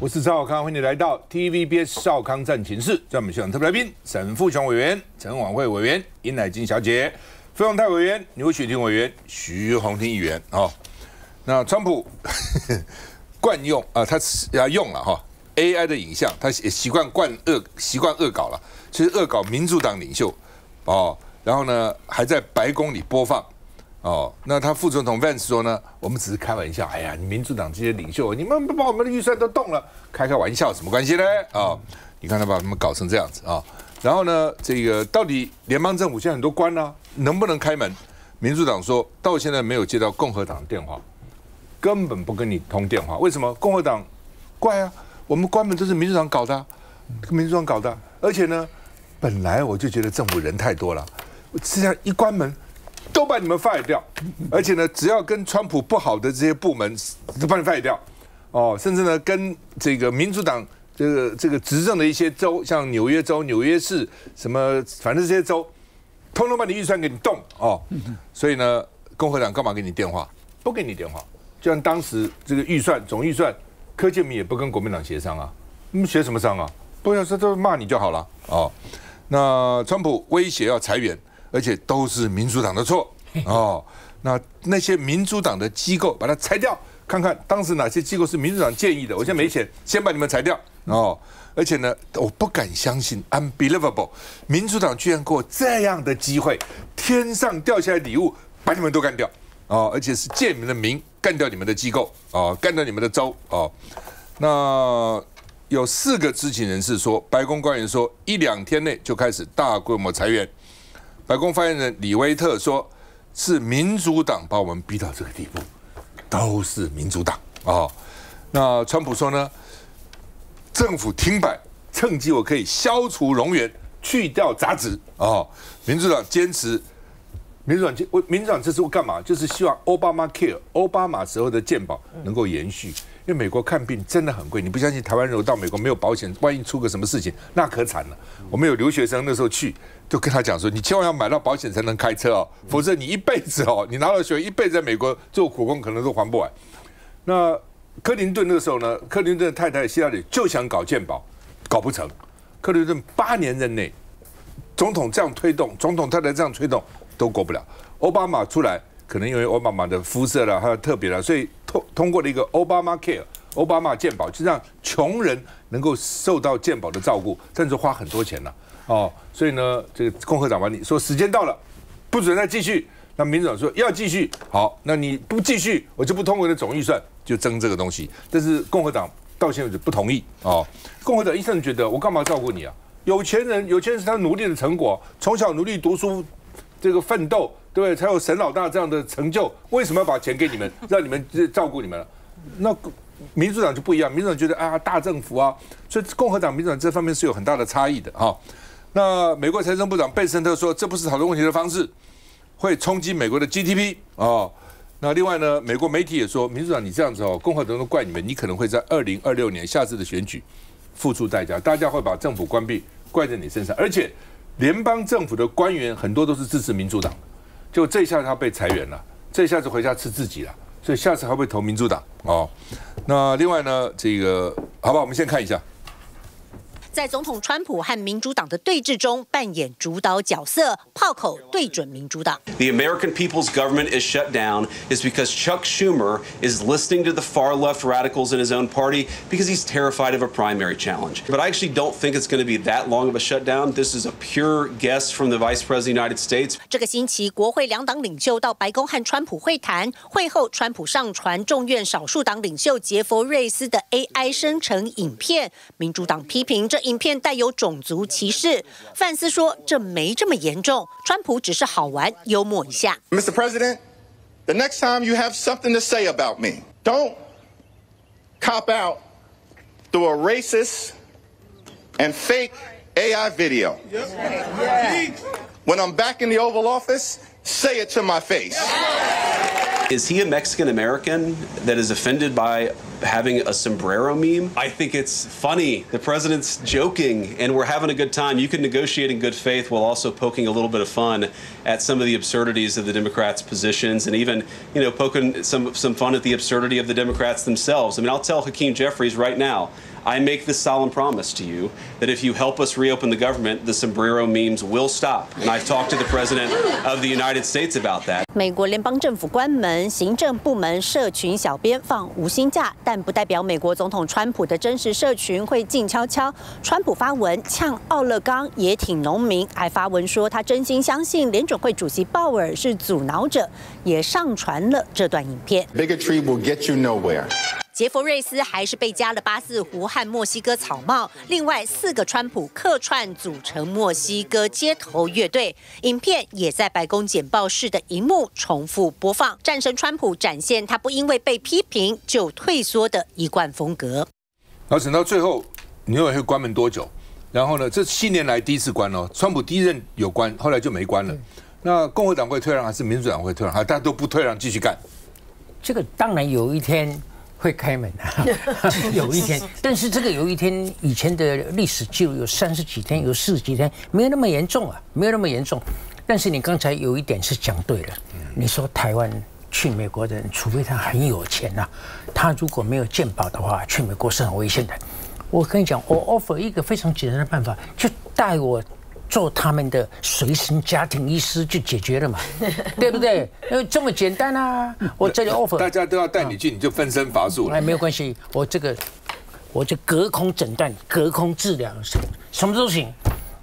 我是赵少康，欢迎你来到 TVBS 少康战情室。在我们现场特别来宾，沈富雄委员、陈婉慧委员、殷乃金小姐、费鸿泰委员、牛雪婷委员、徐宏庭议员。那川普惯用他要用了AI 的影像，他也习惯恶搞了，就是恶搞民主党领袖然后呢还在白宫里播放。那他副总统 Vance 说呢，我们只是开玩笑。哎呀，你民主党这些领袖，你们把我们的预算都动了，开玩笑，什么关系呢？你看他把他们搞成这样子然后呢，这个到底联邦政府现在很多官呢，能不能开门？民主党说到现在没有接到共和党的电话，根本不跟你通电话。为什么？共和党怪啊，我们关门都是民主党搞的，而且呢，本来我就觉得政府人太多了，这样一关门。都把你们 fire 掉，而且呢，只要跟川普不好的这些部门都把你 fire 掉，甚至呢，跟这个民主党这个执政的一些州，像纽约州、纽约市什么，反正这些州，通通把你预算给你动所以呢，共和党干嘛给你电话？不给你电话，就像当时这个总预算，柯建铭也不跟国民党协商啊，你们协什么商啊？不要说都骂你就好了那川普威胁要裁员。而且都是民主党的错那些民主党的机构把它裁掉，看看当时哪些机构是民主党建议的。我现在没钱，先把你们裁掉而且呢，我不敢相信 ，unbelievable， 民主党居然给我这样的机会，天上掉下来礼物，把你们都干掉而且是借你们的名干掉你们的机构干掉你们的州那有4个知情人士说，白宫官员说1-2天内就开始大规模裁员。白宫发言人李威特说：“是民主党把我们逼到这个地步，都是民主党那川普说呢，政府停摆，趁机我可以消除冗员，去掉杂质民主党坚持，民主党这是干嘛？就是希望奥巴马时候的健保能够延续。因为美国看病真的很贵，你不相信台湾人到美国没有保险，万一出个什么事情，那可惨了。我们有留学生那时候去，就跟他讲说，你千万要买到保险才能开车否则你一辈子你拿到学位一辈子在美国做苦工，可能都还不完。那克林顿那个时候呢，克林顿的太太希拉里就想搞健保，搞不成。克林顿8年任内，总统这样推动，总统太太这样推动都过不了。奥巴马出来。可能因为奥巴马的肤色啦，还有特别啦，所以通过了一个奥巴马 care， 奥巴马健保，就让穷人能够受到健保的照顾，甚至花很多钱了所以呢，这个共和党管理说时间到了，不准再继续。那民主党说要继续，好，那你不继续，我就不通过你的总预算，就争这个东西。但是共和党到现在为止不同意共和党医生觉得我干嘛照顾你啊？有钱人是他努力的成果，从小努力读书，这个奋斗。对不对？才有沈老大这样的成就，为什么要把钱给你们，让你们照顾你们了？那民主党就不一样，民主党觉得大政府所以共和党、民主党这方面是有很大的差异的那美国财政部长贝森特说，这不是讨论问题的方式，会冲击美国的 GDP 那另外呢，美国媒体也说，民主党你这样子共和党都怪你们，你可能会在2026年下次的选举付出代价，大家会把政府关闭怪在你身上，而且联邦政府的官员很多都是支持民主党的。就这一下他被裁员了，这一下子回家吃自己了，所以下次还会投民主党那另外呢，这个好吧，我们先看一下。在总统川普和民主党的对峙中扮演主导角色，炮口对准民主党。The American people's government is shut down is because Chuck Schumer is listening to the far left radicals in his own party because he's terrified of a primary challenge. But I actually don't think it's going to be that long of a shutdown. This is a pure guess from the Vice President of the United States. 这个星期，国会2党领袖到白宫和川普会谈，会后川普上传众院少数党领袖杰佛瑞斯的 AI 生成影片，民主党批评这影片带有种族歧视。范斯说这没这么严重，川普只是好玩幽默一下。Mr. President, the next time you have something to say about me, don't cop out through a racist and fake AI video. When I'm back in the Oval Office, say it to my face. Is he a Mexican American that is offended by having a sombrero meme? I think it's funny. The president's joking and we're having a good time. You can negotiate in good faith while also poking a little bit of fun at some of the absurdities of the Democrats' positions and even, poking some fun at the absurdity of the Democrats themselves. I mean, I'll tell Hakeem Jeffries right now, I make this solemn promise to you that if you help us reopen the government, the sombrero memes will stop. And I've talked to the President of the United States about that. 美国联邦政府关门，行政部门社群小编放无薪假，但不代表美国总统川普的真实社群会静悄悄。川普发文呛奥勒冈也挺农民，还发文说他真心相信联准会主席鲍尔是阻挠者，也上传了这段影片。Bigotry will get you nowhere. 杰佛瑞斯还是被加了八字胡和墨西哥草帽，另外4个川普客串组成墨西哥街头乐队。影片也在白宫简报室的荧幕重复播放，战胜川普展现他不因为被批评就退缩的一贯风格。然后等到最后，你认为会关门多久？然后呢，这7年来第一次关哦，川普第1任有关，后来就没关了。那共和党会退让还是民主党会退让？还大家都不退让，继续干？这个当然有一天会开门啊，有一天。但是这个有一天，以前的历史记录有30几天，有40几天，没有那么严重啊，没有那么严重。但是你刚才有一点是讲对了，你说台湾去美国的人，除非他很有钱啊，他如果没有健保的话，去美国是很危险的。我跟你讲，我 offer 一个非常简单的办法，就带我做他们的随身家庭医师就解决了嘛，对不对？这么简单啊！我这里 offer， 大家都要带你去，你就分身乏术了。哎，没有关系，我就隔空诊断、隔空治疗，什么都行。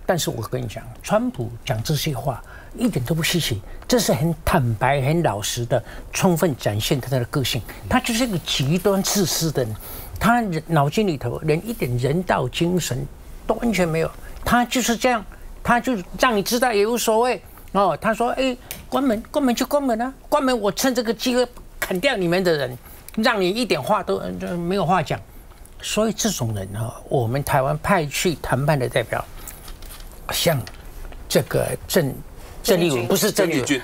但是我跟你讲，川普讲这些话一点都不稀奇，这是很坦白、很老实的，充分展现他的个性。他就是一个极端自私的人。他脑筋里头连一点人道精神都完全没有，他就是这样，他就让你知道也无所谓哦。他说：“哎，关门就关门啊，关门我趁这个机会砍掉你们的人，让你一点话都没有话讲。”所以这种人哈，我们台湾派去谈判的代表，像这个郑丽文不是郑丽君，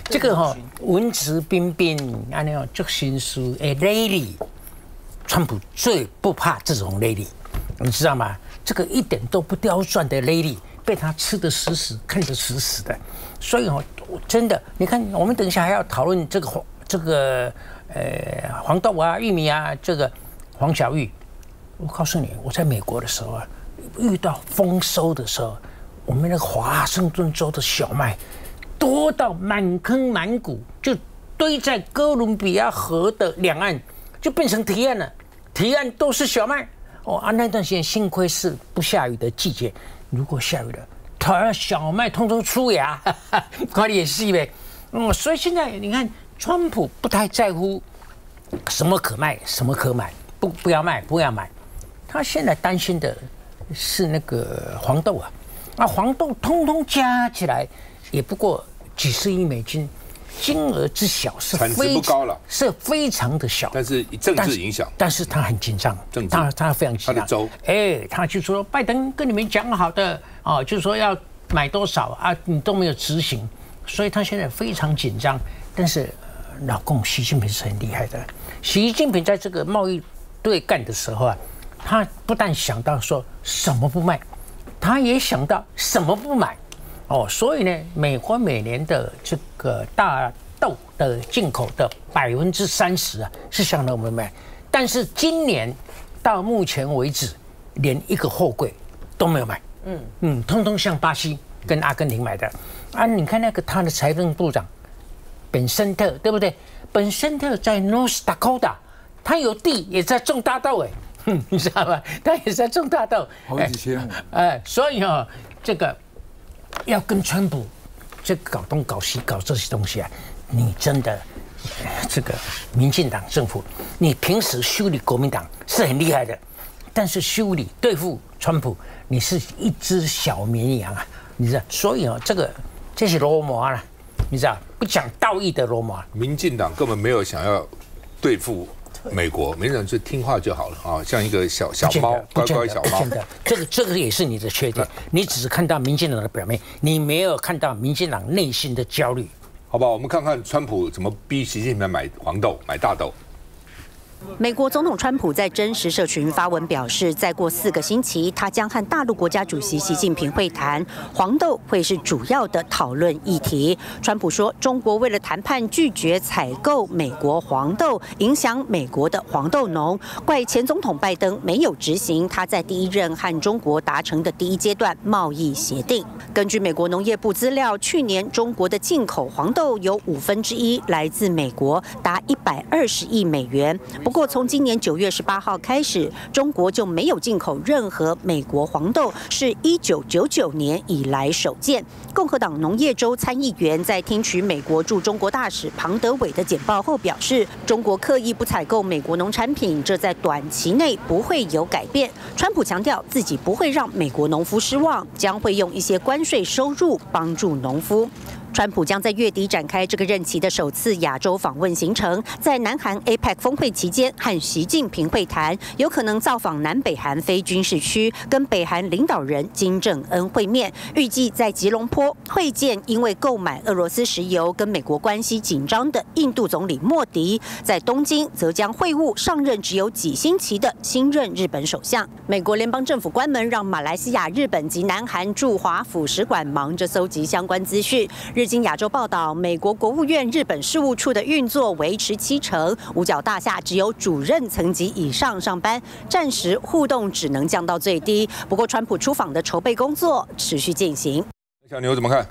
这个哈文质彬彬，安尼哦，做心事诶 lady， 川普最不怕这种 lady， 你知道吗？这个一点都不刁钻的 lady， 被他吃得死死，看得死死的。所以哦，真的，你看，我们等一下还要讨论这个黄豆啊、玉米啊，这个黄小玉。我告诉你，我在美国的时候啊，遇到丰收的时候。我们那个华盛顿州的小麦多到满坑满谷，就堆在哥伦比亚河的两岸，就变成堤岸了。堤岸都是小麦哦啊！那段时间幸亏是不下雨的季节，如果下雨了，台湾小麦通通出芽，管理也是呗。所以现在你看，川普不太在乎什么可卖，什么可买，不要卖，不要买。他现在担心的是那个黄豆啊。黄豆通通加起来也不过几十亿美金，金额之小是产值不高了，是非常的小。但是政治影响，但是他很紧张，他非常紧张。他的州，他就说拜登跟你们讲好的哦，就是说要买多少啊，你都没有执行，所以他现在非常紧张。但是老共习近平是很厉害的，习近平在这个贸易对干的时候啊，他不但想到说什么不卖。他也想到什么不买哦，所以呢，美国每年的这个大豆的进口的30%啊，是向我们买，但是今年到目前为止，连一个货柜都没有买，通通向巴西跟阿根廷买的啊。你看那个他的财政部长本森特，对不对？本森特在 North Dakota， 他有地也在种大豆你知道吗？他也在种大豆，好几千。所以这个要跟川普这搞东搞西搞这些东西啊，你真的这个民进党政府，你平时修理国民党是很厉害的，但是修理对付川普，你是一只小绵羊啊，你知道？所以这些罗马啊，你知道不讲道义的罗马，民进党根本没有想要对付。美国民进党就听话就好了啊，像一个小猫，乖乖小猫。这个也是你的缺点，你只是看到民进党的表面，你没有看到民进党内心的焦虑。好吧，我们看看川普怎么逼习近平买黄豆、买大豆。美国总统川普在真实社群发文表示，再过4个星期，他将和大陆国家主席习近平会谈，黄豆会是主要的讨论议题。川普说，中国为了谈判拒绝采购美国黄豆，影响美国的黄豆农，怪前总统拜登没有执行他在第1任和中国达成的第1阶段贸易协定。根据美国农业部资料，去年中国的进口黄豆有1/5来自美国，达120亿美元。不过，从今年9月18号开始，中国就没有进口任何美国黄豆，是1999年以来首见。共和党农业州参议员在听取美国驻中国大使庞德伟的简报后表示，中国刻意不采购美国农产品，这在短期内不会有改变。川普强调自己不会让美国农夫失望，将会用一些关税收入帮助农夫。川普将在月底展开这个任期的首次亚洲访问行程，在南韩 APEC 峰会期间和习近平会谈，有可能造访南北韩非军事区，跟北韩领导人金正恩会面。预计在吉隆坡会见因为购买俄罗斯石油跟美国关系紧张的印度总理莫迪，在东京则将会晤上任只有几星期的新任日本首相。美国联邦政府关门，让马来西亚、日本及南韩驻华府使馆忙着搜集相关资讯。日经亚洲报道，美国国务院日本事务处的运作维持70%，五角大厦只有主任层级以上上班，暂时互动只能降到最低。不过，川普出访的筹备工作持续进行。小牛怎么看？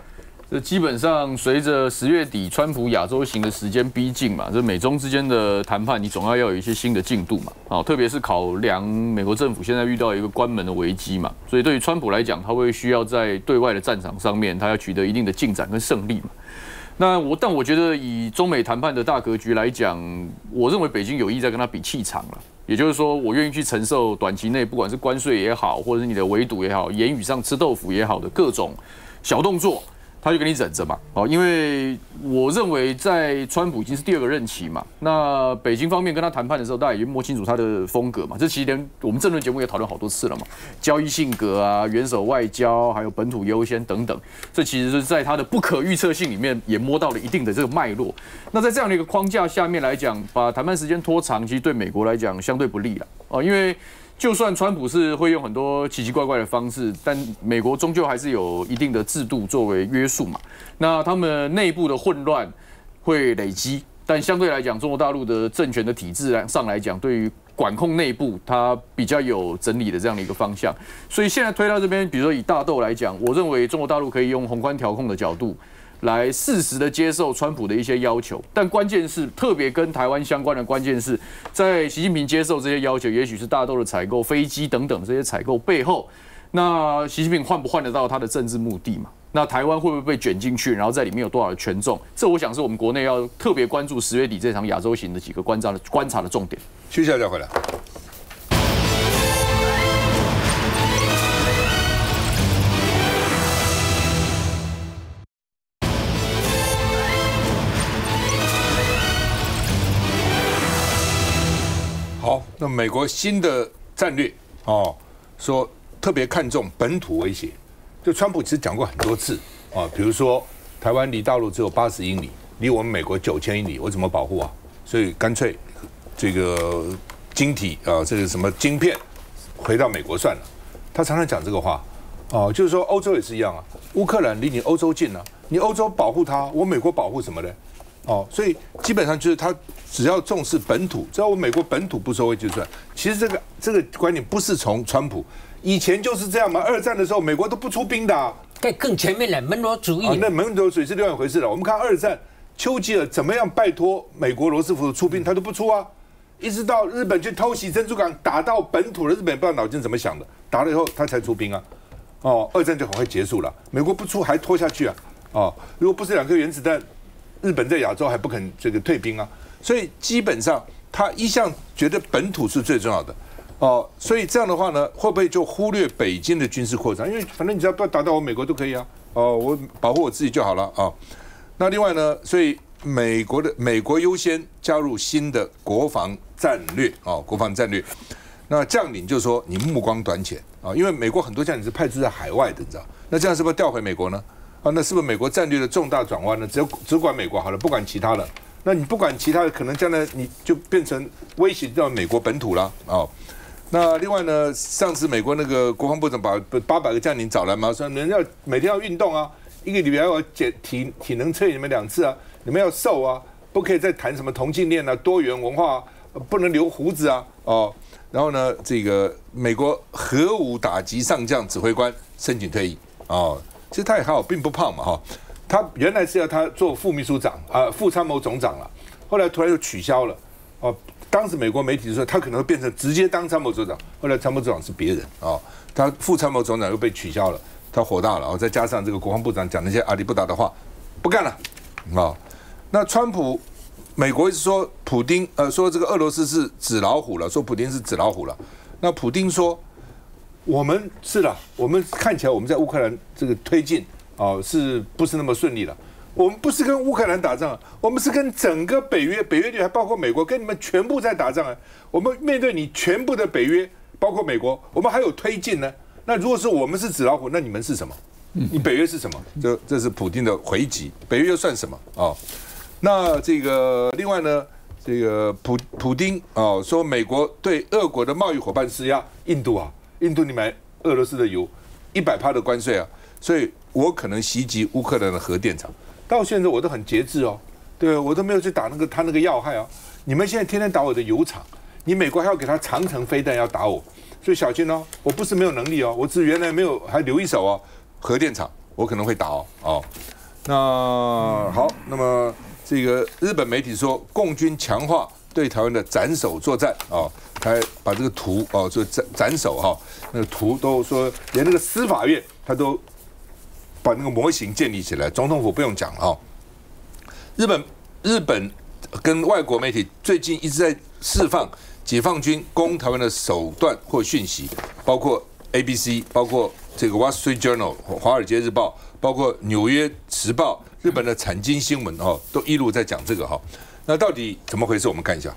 这基本上随着10月底川普亚洲行的时间逼近嘛，这美中之间的谈判，你总要有一些新的进度嘛。好，特别是考量美国政府现在遇到一个关门的危机嘛，所以对于川普来讲，他会需要在对外的战场上面，他要取得一定的进展跟胜利嘛。但我觉得以中美谈判的大格局来讲，我认为北京有意在跟他比气场了。也就是说，我愿意去承受短期内不管是关税也好，或者是你的围堵也好，言语上吃豆腐也好的各种小动作。他就跟你忍着嘛，因为我认为在川普已经是第2个任期嘛，那北京方面跟他谈判的时候，大家已经摸清楚他的风格嘛。这其实连我们政论节目也讨论好多次了嘛，交易性格啊、元首外交，还有本土优先等等，这其实是在他的不可预测性里面也摸到了一定的这个脉络。那在这样的一个框架下面来讲，把谈判时间拖长，其实对美国来讲相对不利了因为就算川普是会用很多奇奇怪怪的方式，但美国终究还是有一定的制度作为约束嘛。那他们内部的混乱会累积，但相对来讲，中国大陆的政权的体制上来讲，对于管控内部，它比较有整理的这样的一个方向。所以现在推到这边，比如说以大豆来讲，我认为中国大陆可以用宏观调控的角度，来适时的接受川普的一些要求，但关键是特别跟台湾相关的关键是在习近平接受这些要求，也许是大豆的采购、飞机等等这些采购背后，那习近平换不换得到他的政治目的嘛？那台湾会不会被卷进去？然后在里面有多少的权重？这我想是我们国内要特别关注10月底这场亚洲行的几个观察的重点。休息一下再回来。好，那美国新的战略说特别看重本土威胁。就川普其实讲过很多次比如说台湾离大陆只有80英里，离我们美国9000英里，我怎么保护啊？所以干脆这个晶体这个什么晶片回到美国算了。他常常讲这个话就是说欧洲也是一样乌克兰离你欧洲近你欧洲保护它，我美国保护什么呢？所以基本上就是他只要重视本土，只要我美国本土不收回就算。其实这个观点不是从川普，以前就是这样嘛。2战的时候，美国都不出兵的在更前面了，门罗主义。那门罗主义是另外一回事了。我们看2战，丘吉尔怎么样拜托美国罗斯福出兵，他都不出一直到日本去偷袭珍珠港，打到本土的日本不知道脑筋怎么想的，打了以后他才出兵2战就很快结束了，美国不出还拖下去如果不是2颗原子弹，日本在亚洲还不肯这个退兵所以基本上他一向觉得本土是最重要的所以这样的话呢，会不会就忽略北京的军事扩张？因为反正你只要不要打到我美国都可以我保护我自己就好了那另外呢，所以美国优先加入新的国防战略国防战略。那将领就说你目光短浅因为美国很多将领是派驻在海外的，你知道？那这样是不是调回美国呢？那是不是美国战略的重大转弯呢？只管美国好了，不管其他的那你不管其他的，可能将来你就变成威胁到美国本土了哦。那另外呢，上次美国那个国防部长把800个将领找来嘛，说你们要每天要运动啊，一个礼拜要体能测验你们2次啊，你们要瘦啊，不可以再谈什么同性恋啊、多元文化啊，不能留胡子啊，哦。然后呢，这个美国核武打击上将指挥官申请退役哦，其实他也还好，并不胖嘛哈。他原来是要他做副秘书长副参谋总长了，后来突然又取消了哦。当时美国媒体说他可能会变成直接当参谋总长，后来参谋总长是别人哦，他副参谋总长又被取消了，他火大了哦，再加上这个国防部长讲那些阿里不达的话，不干了哦。那川普，美国一直说普丁说这个俄罗斯是纸老虎了，说普丁是纸老虎了。那普丁说我们是了，我们看起来我们在乌克兰这个推进是不是那么顺利了？我们不是跟乌克兰打仗，我们是跟整个北约里还包括美国，跟你们全部在打仗啊！我们面对你全部的北约，包括美国，我们还有推进呢。那如果说我们是纸老虎，那你们是什么？你北约是什么？这是普丁的回击，北约又算什么哦？那这个另外呢，这个普丁说美国对俄国的贸易伙伴施压，印度你买俄罗斯的油，100%的关税啊，所以我可能袭击乌克兰的核电厂。到现在我都很节制哦，对，我都没有去打他那个要害啊。你们现在天天打我的油厂，你美国还要给他长程飞弹要打我，所以小心哦，我不是没有能力哦，我只是原来没有还留一手哦，核电厂我可能会打哦。那好，那么这个日本媒体说，共军强化对台湾的斩首作战还把这个图就斩首那个图都说，连那个司法院他都把那个模型建立起来，总统府不用讲了日本跟外国媒体最近一直在释放解放军攻台湾的手段或讯息，包括 ABC， 包括这个 Wall Street Journal 华尔街日报，包括纽约时报、日本的产经新闻都一路在讲这个那到底怎么回事？我们看一下。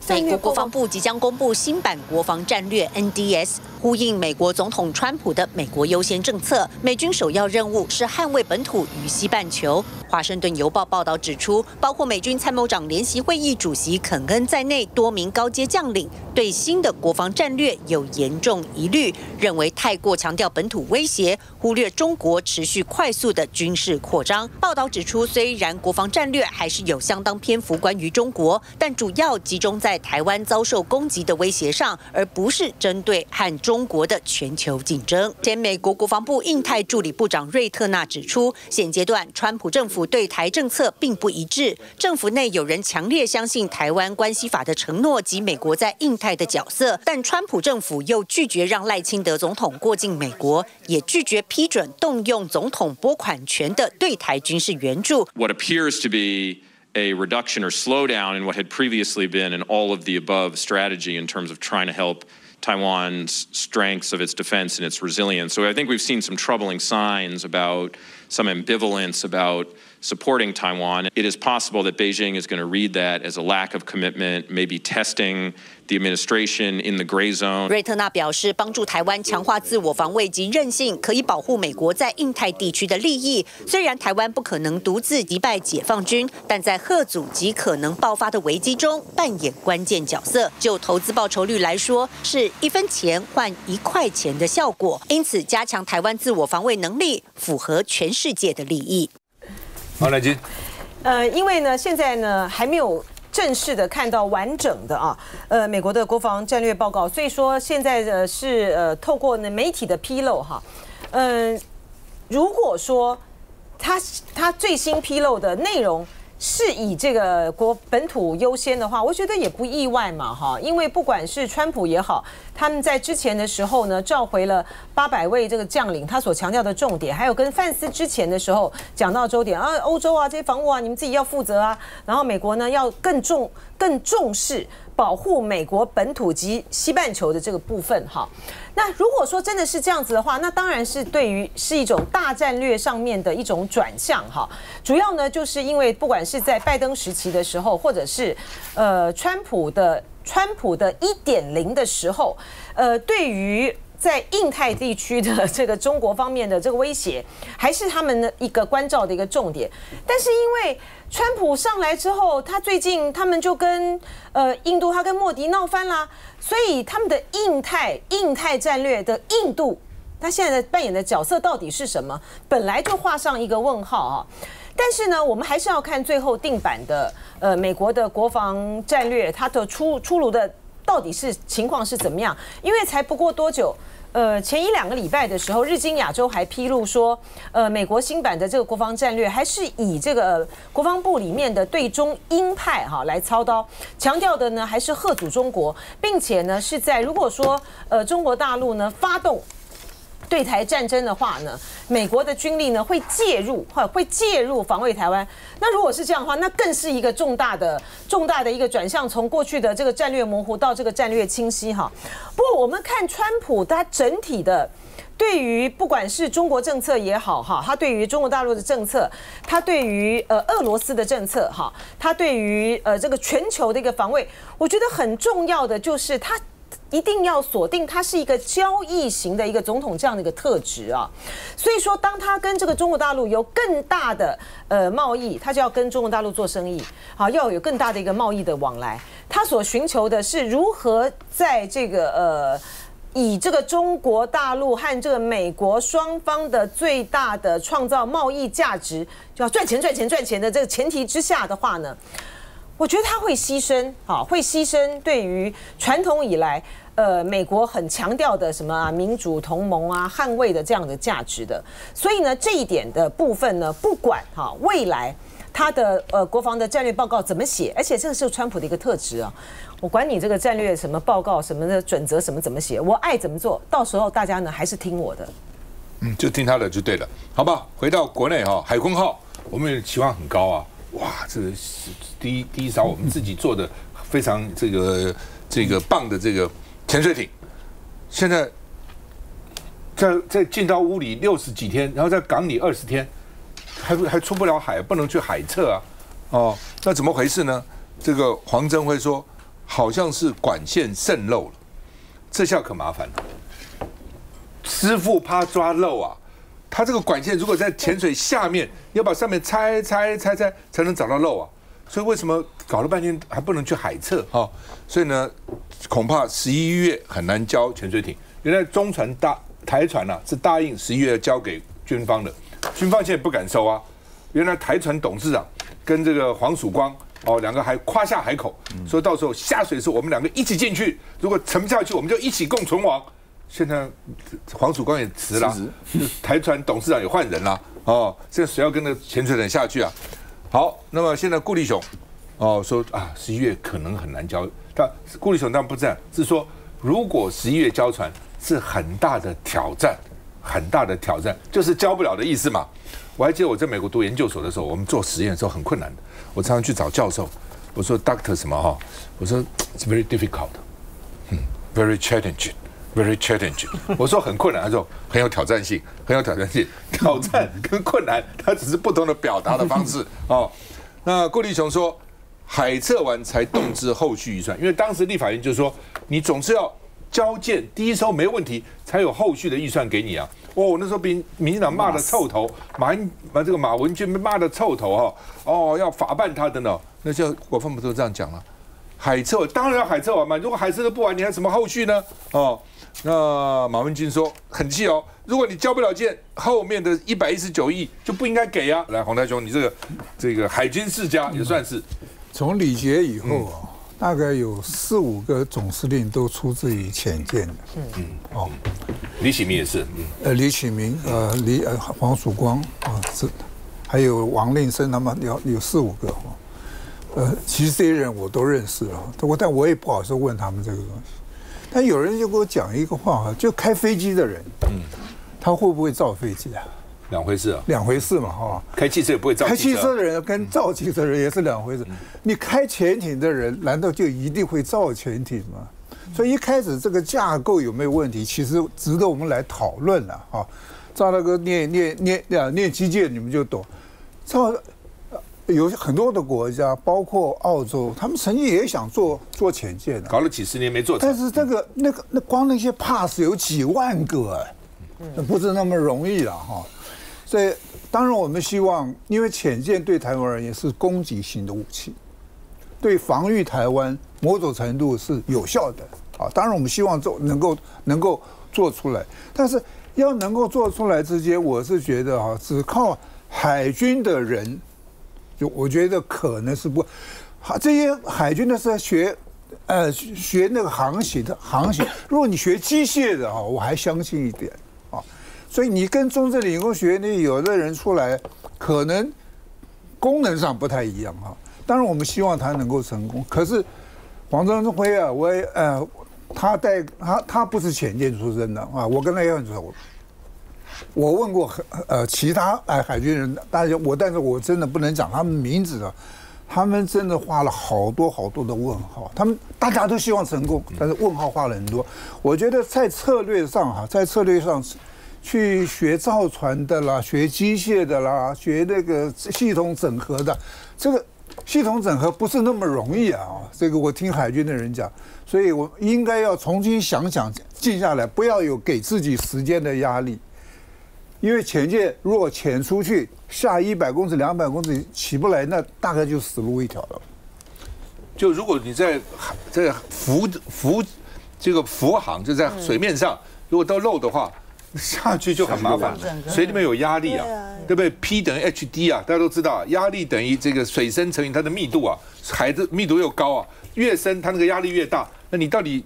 美国国防部即将公布新版国防战略 NDS， 呼应美国总统川普的美国优先政策。美军首要任务是捍卫本土与西半球。华盛顿邮报报道指出，包括美军参谋长联席会议主席肯恩在内多名高阶将领对新的国防战略有严重疑虑，认为太过强调本土威胁，忽略中国持续快速的军事扩张。报道指出，虽然国防战略还是有相当篇幅关于中国，但主要集中在台湾遭受攻击的威胁上，而不是针对和中国的全球竞争。前美国国防部印太助理部长瑞特纳指出，现阶段川普政府对台政策并不一致，政府内有人强烈相信台湾关系法的承诺及美国在印太的角色，但川普政府又拒绝让赖清德总统过境美国，也拒绝批准动用总统拨款权的对台军事援助。What appears to be a reduction or slowdown in what had previously been an all of the above strategy in terms of trying to help Taiwan's strengths of its defense and its resilience. So I think we've seen some troubling signs about some ambivalence about supporting Taiwan. It is possible that Beijing is going to read that as a lack of commitment, maybe testing the administration in the gray zone. 瑞特纳表示，帮助台湾强化自我防卫及韧性，可以保护美国在印太地区的利益。虽然台湾不可能独自击败解放军，但在嚇阻及可能爆发的危机中扮演关键角色。就投资报酬率来说，是1分钱换1块钱的效果。因此，加强台湾自我防卫能力，符合全世界的利益。好，来金。因为呢，现在呢还没有正式的看到完整的美国的国防战略报告，所以说现在是透过媒体的披露如果说他最新披露的内容是以这个本土优先的话，我觉得也不意外嘛因为不管是川普也好，他们在之前的时候呢召回了800位这个将领，他所强调的重点，还有跟范斯之前的时候讲到重点欧洲这些防务你们自己要负责然后美国呢要更重视保护美国本土及西半球的这个部分那如果说真的是这样子的话，那当然是是一种大战略上面的一种转向主要呢就是因为不管是在拜登时期的时候，或者是川普的1.0的时候，对于在印太地区的这个中国方面的这个威胁，还是他们的一个关照的一个重点。但是因为川普上来之后，他最近他们就跟印度，他跟莫迪闹翻啦，所以他们的印太战略的印度，他现在的扮演的角色到底是什么？本来就画上一个问号啊。但是呢，我们还是要看最后定版的美国的国防战略，它的出炉的到底是情况是怎么样？因为才不过多久。前1、2个礼拜的时候，日经亚洲还披露说，美国新版的这个国防战略还是以这个国防部里面的对中鹰派来操刀，强调的呢还是嚇阻中国，并且呢是在如果说中国大陆呢发动对台战争的话呢，美国的军力呢会介入防卫台湾。那如果是这样的话，那更是一个重大的一个转向，从过去的这个战略模糊到这个战略清晰哈。不过我们看川普他整体的对于不管是中国政策也好哈，他对于中国大陆的政策，他对于俄罗斯的政策哈，他对于这个全球的一个防卫，我觉得很重要的就是他一定要锁定它是一个交易型的一个总统这样的一个特质啊，所以说当他跟这个中国大陆有更大的贸易，他就要跟中国大陆做生意，好，要有更大的一个贸易的往来，他所寻求的是如何在这个以这个中国大陆和这个美国双方的最大的创造贸易价值，就要赚钱的这个前提之下的话呢，我觉得他会牺牲，会牺牲对于传统以来，美国很强调的什么民主同盟啊、捍卫的这样的价值的。所以呢，这一点的部分呢，不管未来他的国防的战略报告怎么写，而且这个是川普的一个特质啊，我管你这个战略什么报告什么的准则什么怎么写，我爱怎么做，到时候大家呢还是听我的。就听他的就对了，好吧？回到国内海鲲号，我们期望很高啊。哇，这个是第一艘我们自己做的非常这个棒的这个潜水艇，现在在进到屋里60几天，然后在港里20天，还出不了海，不能去海测啊。哦，那怎么回事呢？这个黄镇辉说，好像是管线渗漏了，这下可麻烦了。师傅怕抓漏啊。它这个管线如果在潜水下面，要把上面拆才能找到漏啊，所以为什么搞了半天还不能去海测啊？所以呢，恐怕11月很难交潜水艇。原来中船台船是答应11月交给军方的，军方现在不敢收啊。原来台船董事长跟这个黄曙光两个还夸下海口，说到时候下水的时候我们2个一起进去，如果沉不下去我们就一起共存亡。现在黄曙光也辞了，台船董事长也换人了现在谁要跟那个潜水艇下去啊？好，那么现在顾立雄说11月可能很难交，但顾立雄当然不这样，是说如果11月交船是很大的挑战，就是交不了的意思嘛。我还记得我在美国读研究所的时候，我们做实验的时候很困难的，我常常去找教授，我说 Doctor 什么我说 It's very difficult， very challenging。Very challenging， 我说很困难，他说很有挑战性，挑战跟困难，它只是不同的表达的方式那顾立雄说，海测完才动之后续预算，因为当时立法院就说，你总是要交件第一艘没问题，才有后续的预算给你啊。那时候民进党骂的臭头，马文君骂的臭头要法办他等等，那就国防部都这样讲了。海测当然要海测完嘛，如果海测都不完，你还什么后续呢？那马文君说很气如果你交不了件，后面的119亿就不应该给啊。来，黄泰兄，你这个海军世家也算是。从李捷以后大概有4、5个总司令都出自于潜舰的。李启明也是。李启明，黄曙光还有王令生，他们有4、5个其实这些人我都认识了，但我也不好说问他们这个东西。但有人就给我讲一个话就开飞机的人，他会不会造飞机啊？两回事啊，两回事嘛开汽车也不会造汽车，开汽车的人跟造汽车的人也是两回事。你开潜艇的人，难道就一定会造潜艇吗？所以一开始这个架构有没有问题，其实值得我们来讨论了赵大哥念机械，你们就懂。有很多的国家，包括澳洲，他们曾经也想做潜舰的，搞了几十年没做成。但是那光那些 pass 有几万个那不是那么容易了哈。所以当然我们希望，因为潜舰对台湾而言是攻击型的武器，对防御台湾某种程度是有效的啊。当然我们希望能够做出来，但是要能够做出来之间，我是觉得啊，只靠海军的人，就我觉得可能是不，这些海军的是学那个航行。如果你学机械的啊，我还相信一点啊。所以你跟中正理工学院那有的人出来，可能功能上不太一样哈。当然我们希望他能够成功，可是黄镇辉啊，他不是潜舰出身的啊，我跟他也很熟。我问过其他海军人，但是我真的不能讲他们名字了。他们真的画了好多的问号，大家都希望成功，但是问号画了很多。我觉得在策略上去学造船的啦，学机械的啦，学那个系统整合的，这个系统整合不是那么容易啊。这个我听海军的人讲，所以我应该要重新想，静下来，不要有给自己时间的压力。因为潜舰如果潜出去下100公尺、200公尺起不来，那大概就死路一条了。就如果你在浮航，就在水面上，如果都漏的话，下去就很麻烦。水里面有压力啊，对不对 ？P 等于 HD 啊，大家都知道，压力等于这个水深乘以它的密度啊，海的密度又高啊，越深它那个压力越大。那你到底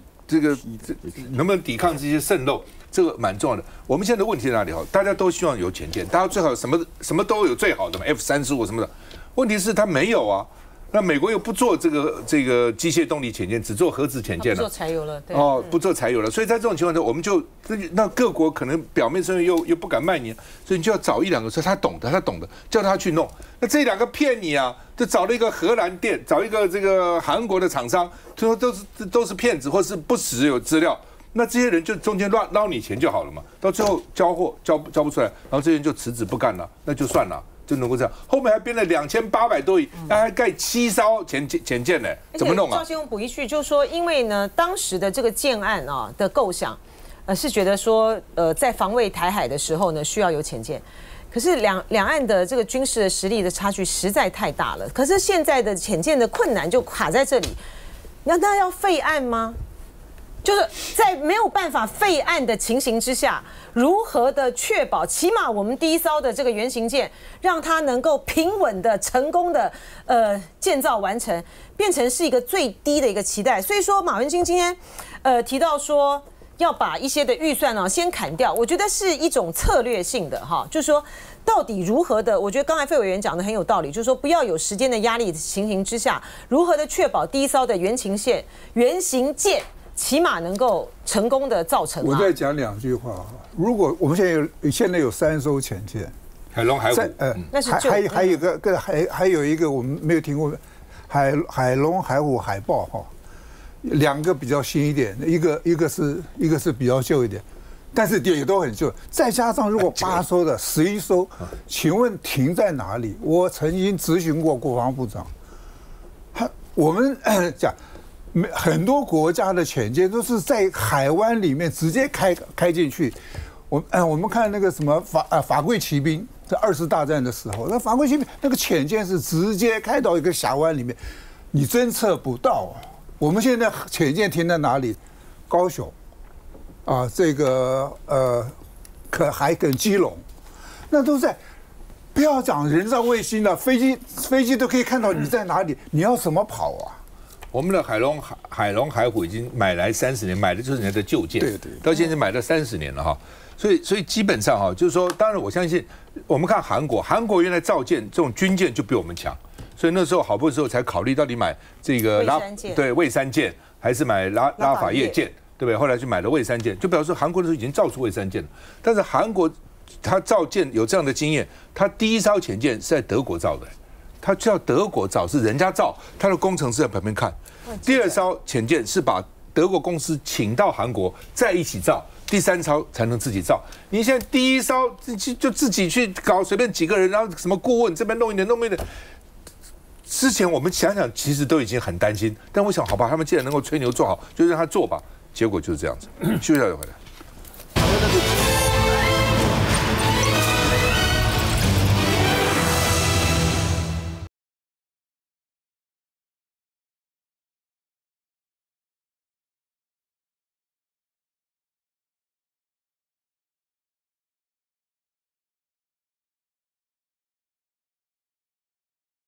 能不能抵抗这些渗漏？这个蛮重要的。我们现在的问题在哪里？大家都希望有潜舰，大家最好什么都有最好的嘛 ，F-35什么的。问题是它没有啊。那美国又不做这个机械动力潜舰，只做核子潜舰了，不做柴油了，对。不做柴油了。所以在这种情况下，我们就那各国可能表面上又不敢卖你，所以你就要找1-2个说他懂的，叫他去弄。那这2个骗你啊，就找了一个荷兰店，找一个这个韩国的厂商，最后都是骗子，或是不实有资料。那这些人就中间捞你钱就好了嘛，到最后交货交不出来，然后这些人就辞职不干了，那就算了，就能够这样。后面还编了2800多亿，还盖7艘潜舰呢，怎么弄啊？赵先生补一句，就是说，因为呢，当时的这个建案啊的构想，是觉得说，在防卫台海的时候呢，需要有潜舰。可是两岸的这个军事的实力的差距实在太大了。可是现在的潜舰的困难就卡在这里，那要废案吗？就是在没有办法废案的情形之下，如何的确保起码我们第一艘的这个原型舰，让它能够平稳的、成功的建造完成，变成是一个最低的一个期待。所以说，马文君今天提到说要把一些的预算呢先砍掉，我觉得是一种策略性的哈，就是说到底如何的，我觉得刚才费委员讲的很有道理，就是说不要有时间的压力的情形之下，如何的确保第一艘的原型舰起码能够成功的造成。我再讲2句话哈。如果我们现在有3艘潜舰，海龙、海虎，那是还有一个我们没有听过，海龙、海虎、海豹哈，2个比较新一点，一个是比较旧一点，但是也都很旧。再加上如果8艘的11艘，请问停在哪里？我曾经咨询过国防部长，我们讲。很多国家的潜舰都是在海湾里面直接开进去。我们看那个什么法贵骑兵，在2次大战的时候，那法贵骑兵那个潜舰是直接开到一个峡湾里面，你侦测不到。我们现在潜舰停在哪里？高雄，这个还跟基隆，那都在。不要讲人造卫星了，飞机都可以看到你在哪里，你要怎么跑啊？我们的海龙、海虎已经买来30年，买的就是人家的旧舰，对，到现在买了30年了哈。所以基本上哈，就是说，当然我相信，我们看韩国原来造舰这种军舰就比我们强，所以那时候好不容易时候才考虑到底买这个蔚山舰还是买拉法叶舰，对不对？后来就买了蔚山舰，就表示韩国的时候已经造出蔚山舰了。但是韩国他造舰有这样的经验，他第一艘潜舰是在德国造的。他叫德国造，是人家造，他的工程师在旁边看。第2艘潜舰是把德国公司请到韩国在一起造，第3艘才能自己造。你现在第1艘就自己去搞，随便几个人，然后什么顾问这边弄一点，之前我们想想，其实都已经很担心，但我想，好吧，他们既然能够吹牛做好，就让他做吧。结果就是这样子。休息一下就回来。